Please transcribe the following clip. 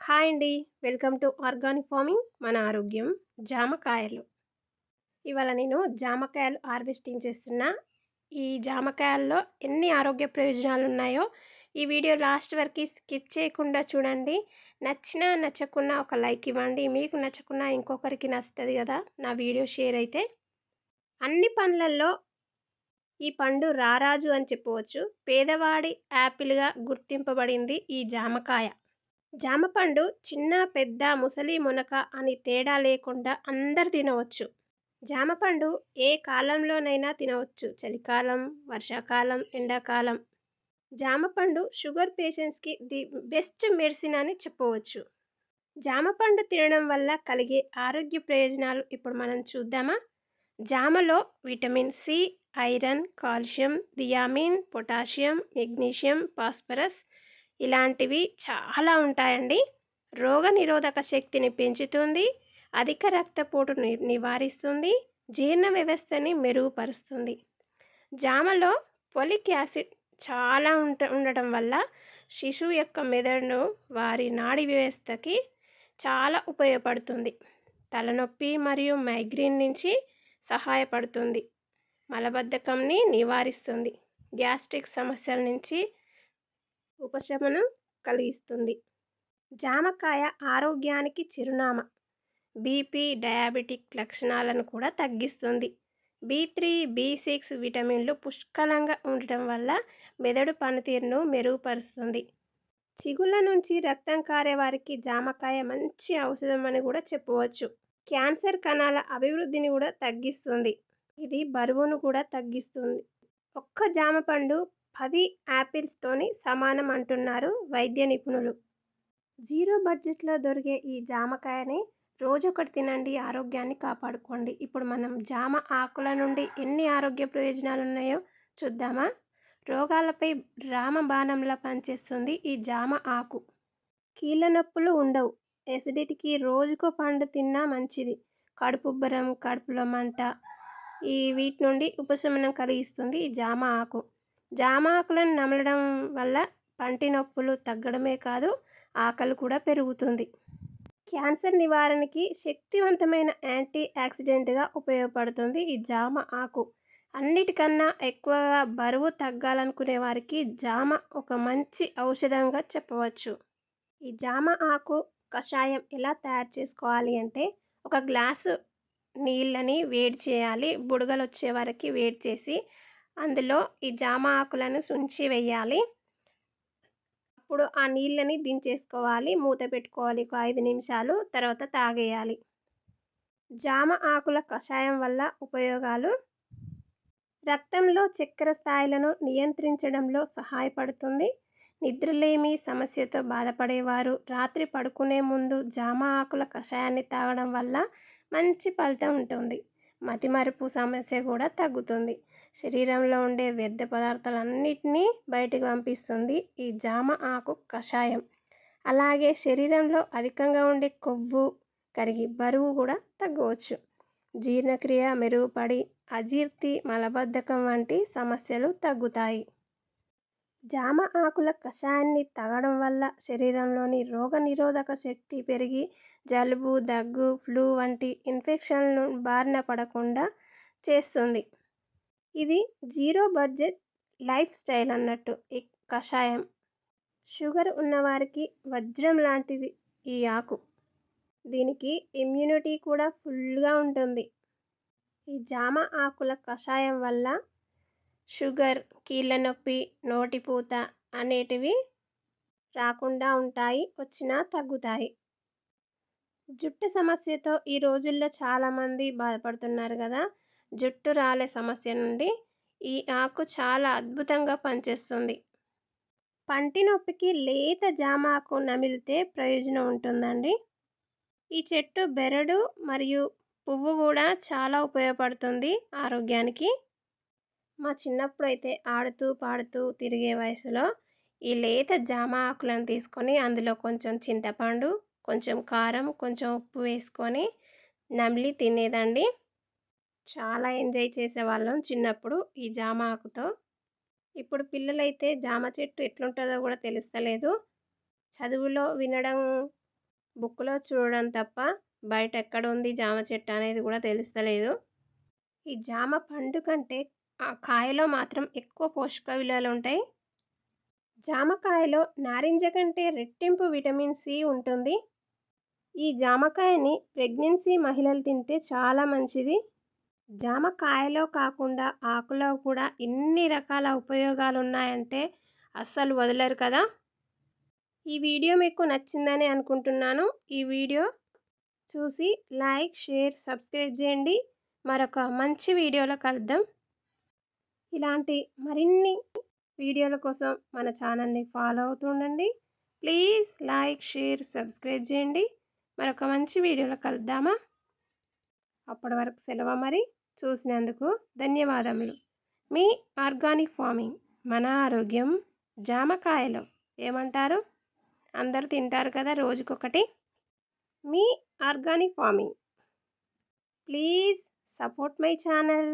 Hi అండి. Welcome to organic farming మన ఆరోగ్యం. జామకాయలు. ఇవాళ నేను జామకాయలు హార్వెస్టింగ్ చేస్తున్నా. ఈ జామకాయల్లో ఎన్ని ఆరోగ్య ప్రయోజనాలు ఉన్నాయో ఈ వీడియో లాస్ట్ వరకు స్కిప్ చేయకుండా చూడండి. నచ్చినా నచ్చకున్నా ఒక లైక్ ఇవ్వండి. మీకు నచ్చకున్నా ఇంకొకరికి నచ్చుతుంది కదా నా వీడియో షేర్ అయితే. అన్ని పండ్లల్లో ఈ పండు రారాజు అని చెప్పవచ్చు. పేదవాడి యాపిల్గా గుర్తింపబడింది ఈ జామకాయ. జామపండు చిన్న పెద్ద ముసలి మునక అని తేడా లేకుండా అందరు తినవచ్చు. జామపండు ఏ కాలంలోనైనా తినవచ్చు. చలికాలం, వర్షాకాలం, ఎండాకాలం. జామపండు షుగర్ పేషెంట్స్కి ది బెస్ట్ మెడిసిన్ అని చెప్పవచ్చు. జామపండు తినడం వల్ల కలిగే ఆరోగ్య ప్రయోజనాలు ఇప్పుడు మనం చూద్దామా. జామలో vitamin C, iron, calcium, thiamine, potassium, magnesium, phosphorus ఇలాంటివి చాలా ఉంటాయండి. రోగనిరోధక శక్తిని పెంచుతుంది, అధిక రక్తపోటు నివారిస్తుంది, జీర్ణ వ్యవస్థని మెరుగుపరుస్తుంది. జామలో ఫోలిక్ యాసిడ్ చాలా ఉండటం వల్ల శిశువు యొక్క మెదడును వారి నాడీ వ్యవస్థకి చాలా ఉపయోగపడుతుంది. తలనొప్పి మరియు మైగ్రేన్ నుంచి సహాయపడుతుంది. మలబద్ధకంని నివారిస్తుంది. గ్యాస్ట్రిక్ సమస్యల నుంచి ఉపశమనం కలిగిస్తుంది. జామకాయ ఆరోగ్యానికి చిరునామా. బీపీ, డయాబెటిక్ లక్షణాలను కూడా తగ్గిస్తుంది. B3, B6 విటమిన్లు పుష్కలంగా ఉండటం వల్ల మెదడు పనితీరును మెరుగుపరుస్తుంది. చిగుళ్ళ నుంచి రక్తం కారే వారికి జామకాయ మంచి ఔషధం అని కూడా చెప్పవచ్చు. క్యాన్సర్ కణాల అభివృద్ధిని కూడా తగ్గిస్తుంది. ఇది బరువును కూడా తగ్గిస్తుంది. ఒక్క జామపండు 10 యాపిల్స్తోని సమానం అంటున్నారు వైద్య నిపుణులు. జీరో బడ్జెట్లో దొరికే ఈ జామకాయని రోజొకటి తినండి, ఆరోగ్యాన్ని కాపాడుకోండి. ఇప్పుడు మనం జామ ఆకుల నుండి ఎన్ని ఆరోగ్య ప్రయోజనాలు ఉన్నాయో చూద్దామా. రోగాలపై రామబాణంలా పనిచేస్తుంది ఈ జామ ఆకు. కీళ్ళ నొప్పులు ఉండవు. ఎసిడిటీకి రోజుకో పండు తిన్నా మంచిది. కడుపుబ్బరం, కడుపులో మంట వీటి నుండి ఉపశమనం కలిగిస్తుంది ఈ జామ ఆకు. జామ ఆకులను నమలడం వల్ల పంటి నొప్పులు తగ్గడమే కాదు, ఆకలి కూడా పెరుగుతుంది. క్యాన్సర్ నివారణకి శక్తివంతమైన యాంటీ ఆక్సిడెంట్గా ఉపయోగపడుతుంది ఈ జామ ఆకు. అన్నిటికన్నా ఎక్కువగా బరువు తగ్గాలనుకునే వారికి జామ ఒక మంచి ఔషధంగా చెప్పవచ్చు. ఈ జామ ఆకు కషాయం ఎలా తయారు చేసుకోవాలి అంటే, ఒక గ్లాసు నీళ్ళని వేడి చేయాలి. బుడగలు వచ్చే వరకు వేడి చేసి అందులో ఈ జామ ఆకులను సుంచి వేయాలి. అప్పుడు ఆ నీళ్ళని దించేసుకోవాలి. మూత పెట్టుకోవాలి ఒక 5 నిమిషాలు. తర్వాత తాగేయాలి. జామ ఆకుల కషాయం వల్ల ఉపయోగాలు: రక్తంలో చక్కెర స్థాయిలను నియంత్రించడంలో సహాయపడుతుంది. నిద్రలేమి సమస్యతో బాధపడేవారు రాత్రి పడుకునే ముందు జామ ఆకుల కషాయాన్ని తాగడం వల్ల మంచి ఫలితం ఉంటుంది. మతిమరుపు సమస్య కూడా తగ్గుతుంది. శరీరంలో ఉండే వ్యర్థ పదార్థాలన్నిటినీ బయటకు పంపిస్తుంది ఈ జామ ఆకు కషాయం. అలాగే శరీరంలో అధికంగా ఉండే కొవ్వు కరిగి బరువు కూడా తగ్గవచ్చు. జీర్ణక్రియ మెరుగుపడి అజీర్తి, మలబద్ధకం వంటి సమస్యలు తగ్గుతాయి. జామ ఆకుల కషాయాన్ని తాగడం వల్ల శరీరంలోని రోగనిరోధక శక్తి పెరిగి జలుబు, దగ్గు, ఫ్లూ వంటి ఇన్ఫెక్షన్లను బారిన పడకుండా చేస్తుంది. ఇది జీరో బడ్జెట్ లైఫ్ స్టైల్ అన్నట్టు ఈ కషాయం. షుగర్ ఉన్నవారికి వజ్రం లాంటిది ఈ ఆకు. దీనికి ఇమ్యూనిటీ కూడా ఫుల్గా ఉంటుంది. ఈ జామ ఆకుల కషాయం వల్ల షుగర్, కీళ్ళ నొప్పి, నోటిపూత అనేటివి రాకుండా ఉంటాయి. వచ్చినా తగ్గుతాయి. జుట్టు సమస్యతో ఈ రోజుల్లో చాలామంది బాధపడుతున్నారు కదా. జుట్టు రాలే సమస్య నుండి ఈ ఆకు చాలా అద్భుతంగా పనిచేస్తుంది. పంటి నొప్పికి లేత జామ ఆకు నమిలితే ప్రయోజనం ఉంటుందండి. ఈ చెట్టు బెరడు మరియు పువ్వు కూడా చాలా ఉపయోగపడుతుంది ఆరోగ్యానికి. మా చిన్నప్పుడు అయితే ఆడుతూ పాడుతూ తిరిగే వయసులో ఈ లేత జామ ఆకులను తీసుకొని అందులో కొంచెం చింతపండు, కొంచెం కారం, కొంచెం ఉప్పు వేసుకొని నమిలి తినేదండి. చాలా ఎంజాయ్ చేసేవాళ్ళం చిన్నప్పుడు ఈ జామ ఆకుతో. ఇప్పుడు పిల్లలైతే జామ చెట్టు ఎట్లుంటుందో కూడా తెలుస్తలేదు. చదువులో వినడం బుక్‌లో చూడడం తప్ప బయట ఎక్కడుంది జామ చెట్టు అనేది కూడా తెలుస్తలేదు. ఈ జామ పండు కంటే ఆ కాయలో మాత్రం ఎక్కువ పోషక విలువలుంటాయి. జామకాయలో నారింజ కంటే రెట్టింపు విటమిన్ సి ఉంటుంది. ఈ జామకాయని ప్రెగ్నెన్సీ మహిళలు తింటే చాలా మంచిది. జామకాయలో కాకుండా ఆకులో కూడా ఇన్ని రకాల ఉపయోగాలున్నాయంటే అస్సలు వదలరు కదా! ఈ వీడియో మీకు నచ్చిందని అనుకుంటున్నాను. ఈ వీడియో చూసి లైక్, షేర్, సబ్స్క్రైబ్ చేయండి. మరొక మంచి వీడియోలో కలుద్దాం. ఇలాంటి మరిన్ని వీడియోల కోసం మన ఛానల్ని ఫాలో అవుతూ ఉండండి. ప్లీజ్ లైక్, షేర్, సబ్స్క్రైబ్ చేయండి. మరొక మంచి వీడియోలో కలుద్దామా? అప్పటి వరకు సెలవు మరి. చూసినందుకు ధన్యవాదములు. మీ ఆర్గానిక్ ఫార్మింగ్ మన ఆరోగ్యం జామకాయలు ఏమంటారు? అందరూ తింటారు కదా రోజుకొకటి. మీ organic farming. Please support my channel.